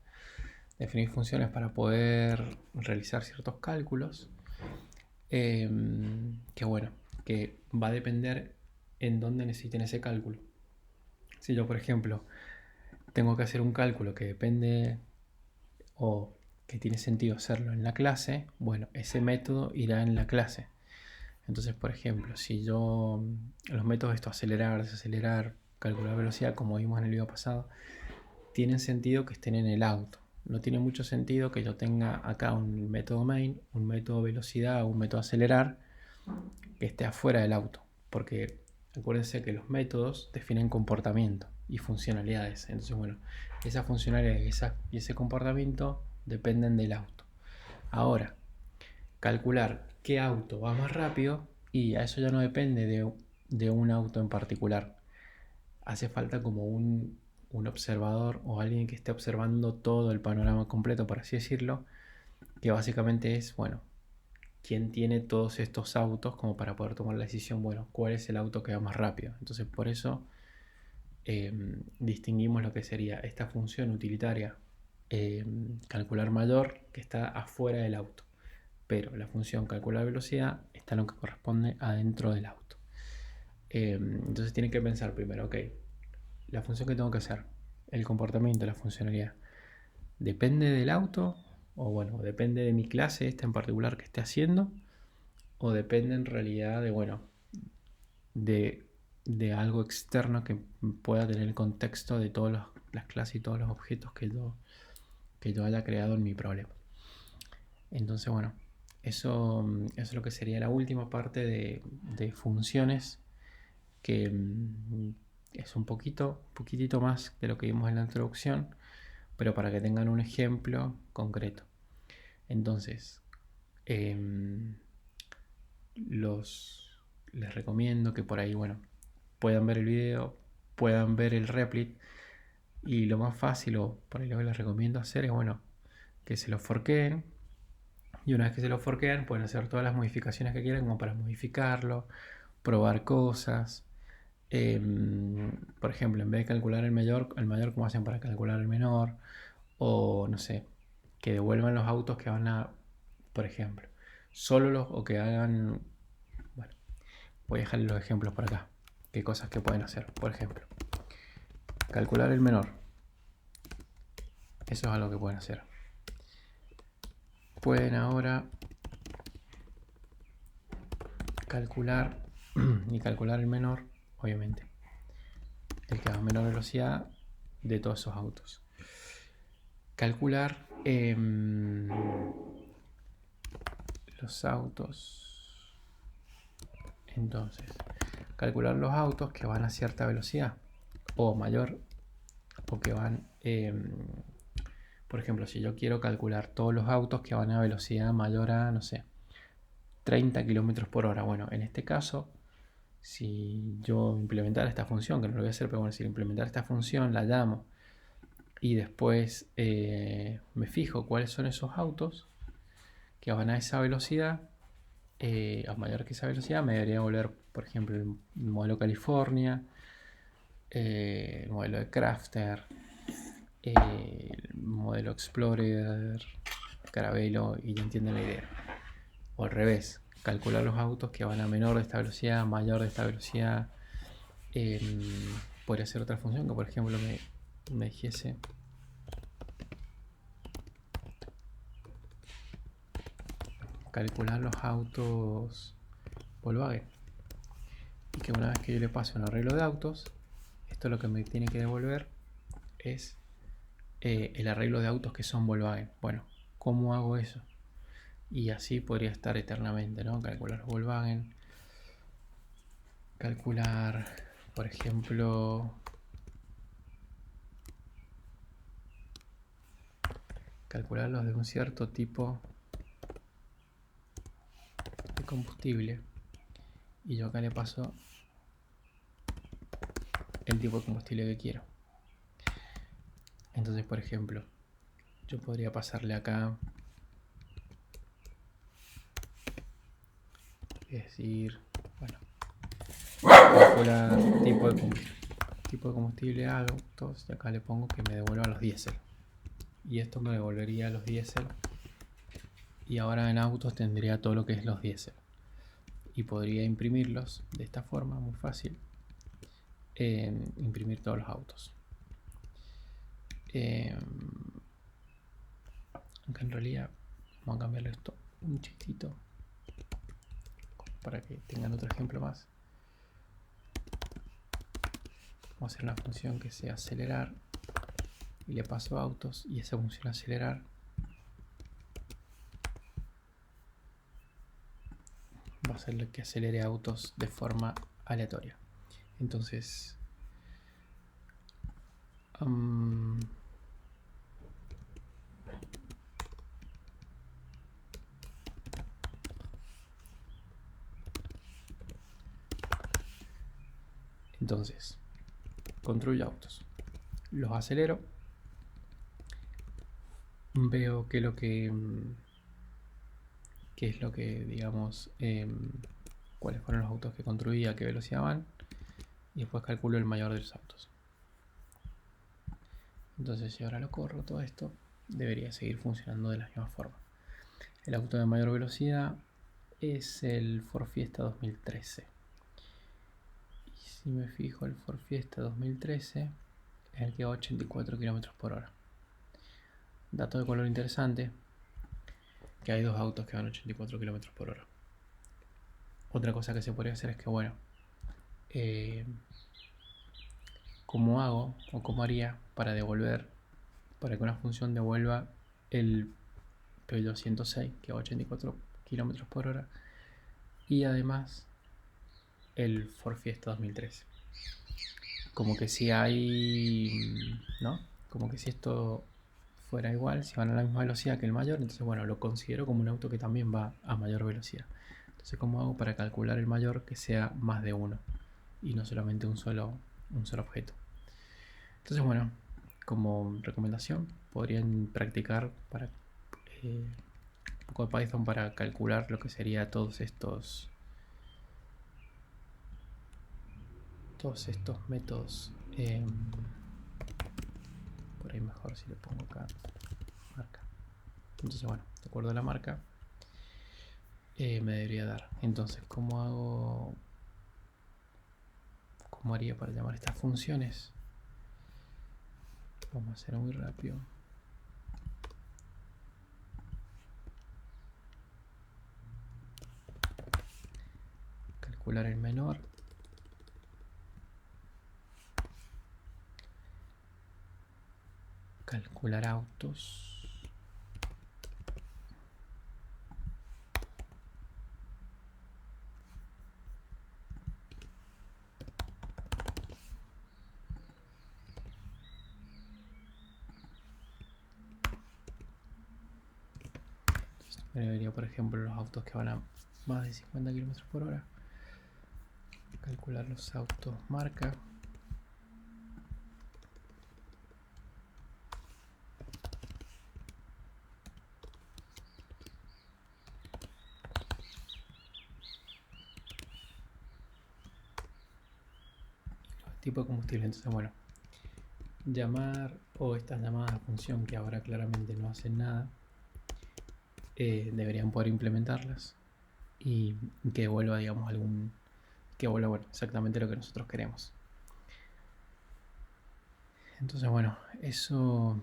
definir funciones para poder realizar ciertos cálculos, que bueno, que va a depender en dónde necesiten ese cálculo. Si yo, por ejemplo, tengo que hacer un cálculo que depende o que tiene sentido hacerlo en la clase, bueno, ese método irá en la clase. Entonces, por ejemplo, si yo los métodos esto, acelerar, desacelerar, calcular velocidad, como vimos en el video pasado, tienen sentido que estén en el auto. No tiene mucho sentido que yo tenga acá un método main, un método velocidad, un método acelerar, que esté afuera del auto. Porque acuérdense que los métodos definen comportamiento y funcionalidades. Entonces, bueno, esas funcionalidades y ese comportamiento dependen del auto. Ahora, calcular qué auto va más rápido, y a eso ya no depende de un auto en particular. Hace falta como un observador o alguien que esté observando todo el panorama completo, por así decirlo, que básicamente es, bueno, quién tiene todos estos autos como para poder tomar la decisión, bueno, cuál es el auto que va más rápido. Entonces, por eso distinguimos lo que sería esta función utilitaria, calcular mayor, que está afuera del auto, pero la función calcular velocidad está en lo que corresponde adentro del auto. Entonces tienen que pensar primero, ok, la función que tengo que hacer, el comportamiento, la funcionalidad, depende del auto, o bueno, depende de mi clase esta en particular que esté haciendo, o depende en realidad de, bueno, de algo externo que pueda tener el contexto de todas las clases y todos los objetos que yo haya creado en mi problema. Entonces, bueno, eso es lo que sería la última parte de funciones, que es un poquitito más de lo que vimos en la introducción, pero para que tengan un ejemplo concreto. Entonces, les recomiendo que por ahí, bueno, puedan ver el video, puedan ver el replit, y lo más fácil, o por ahí lo que les recomiendo hacer es, bueno, que se lo forqueen, y una vez que se lo forquean pueden hacer todas las modificaciones que quieran como para modificarlo, probar cosas. Por ejemplo, en vez de calcular el mayor, ¿cómo hacen para calcular el menor? O no sé, que devuelvan los autos que van a, por ejemplo, o que hagan, bueno, voy a dejarles los ejemplos por acá. Qué cosas que pueden hacer. Por ejemplo, calcular el menor. Eso es algo que pueden hacer. Pueden ahora calcular y calcular el menor, obviamente. El que va a menor velocidad de todos esos autos. Calcular los autos. Entonces, calcular los autos que van a cierta velocidad o mayor, o que van, por ejemplo, si yo quiero calcular todos los autos que van a velocidad mayor a, no sé, 30 km por hora. Bueno, en este caso, si yo implementara esta función, que no lo voy a hacer, pero bueno, si implementar esta función, la llamo y después me fijo cuáles son esos autos que van a esa velocidad, a mayor que esa velocidad, me debería volver, por ejemplo, el modelo California, el modelo de Crafter, el modelo Explorer, Caravelo, y ya entienden la idea. O al revés, calcular los autos que van a menor de esta velocidad, mayor de esta velocidad. Podría ser otra función que, por ejemplo, me dijese calcular los autos Volkswagen, y que una vez que yo le pase un arreglo de autos, esto lo que me tiene que devolver es el arreglo de autos que son Volkswagen. Bueno, ¿cómo hago eso? Y así podría estar eternamente, ¿no? Calcular Volkswagen, calcular, por ejemplo, calcularlos de un cierto tipo de combustible, y yo acá le paso el tipo de combustible que quiero. Entonces, por ejemplo, yo podría pasarle acá, es decir, bueno, calcular tipo de combustible autos, y acá le pongo que me devuelva los diésel, y esto me devolvería los diésel, y ahora en autos tendría todo lo que es los diésel, y podría imprimirlos de esta forma, muy fácil, imprimir todos los autos. Aunque en realidad vamos a cambiarle esto un chiquitito para que tengan otro ejemplo más. Vamos a hacer una función que sea acelerar y le paso autos, y esa función acelerar va a ser que acelere autos de forma aleatoria. Entonces construyo autos, los acelero, veo qué es lo que digamos, cuáles fueron los autos que construí, a qué velocidad van, y después calculo el mayor de los autos. Entonces, si ahora lo corro, todo esto debería seguir funcionando de la misma forma. El auto de mayor velocidad es el Ford Fiesta 2013. Y si me fijo, el Ford Fiesta 2013 es el que va a 84 km por hora. Dato de color interesante, que hay dos autos que van a 84 km por hora. Otra cosa que se podría hacer es que, bueno, ¿cómo hago o cómo haría para que una función devuelva el Peugeot 106 que va a 84 km por hora y además el Ford Fiesta 2013? Como que si hay, ¿no? Como que si esto fuera igual, si van a la misma velocidad que el mayor, entonces bueno, lo considero como un auto que también va a mayor velocidad. Entonces, ¿cómo hago para calcular el mayor que sea más de uno y no solamente un solo objeto? Entonces, bueno, como recomendación, podrían practicar un poco de Python para calcular lo que sería todos estos métodos. Por ahí mejor si le pongo acá marca. Entonces, bueno, de acuerdo a la marca me debería dar. Entonces, ¿cómo hago ¿Cómo haría para llamar estas funciones? Vamos a hacerlo muy rápido. Calcular el menor. Calcular autos. Me debería, por ejemplo, los autos que van a más de 50 km por hora. Calcular los autos marca. Tipo de combustible. Entonces, bueno, llamar o estas llamadas a función que ahora claramente no hacen nada, deberían poder implementarlas y que devuelva, digamos, que vuelva, bueno, exactamente lo que nosotros queremos. Entonces, bueno, eso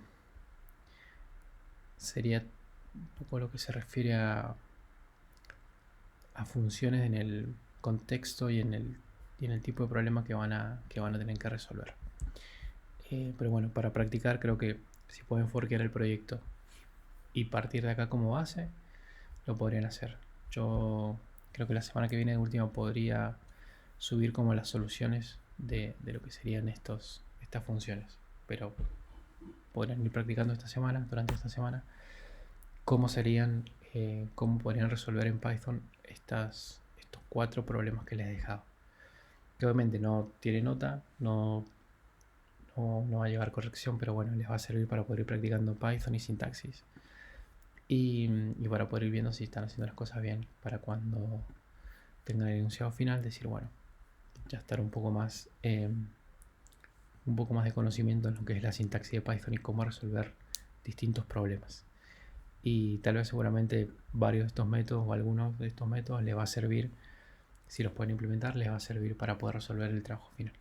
sería un poco lo que se refiere a funciones en el contexto y en el tipo de problema que van a tener que resolver. Pero bueno, para practicar creo que si pueden forkear el proyecto y partir de acá como base, lo podrían hacer. Yo creo que la semana que viene de última podría subir como las soluciones de lo que serían estas funciones. Pero podrían ir practicando durante esta semana, cómo podrían resolver en Python estos 4 problemas que les he dejado. Que obviamente no tiene nota, no va a llevar corrección, pero bueno, les va a servir para poder ir practicando Python y sintaxis. Y para poder ir viendo si están haciendo las cosas bien, para cuando tengan el enunciado final, decir, bueno, ya estar un poco más de conocimiento en lo que es la sintaxis de Python y cómo resolver distintos problemas. Y tal vez seguramente varios de estos métodos o algunos de estos métodos les va a servir, si los pueden implementar, les va a servir para poder resolver el trabajo final.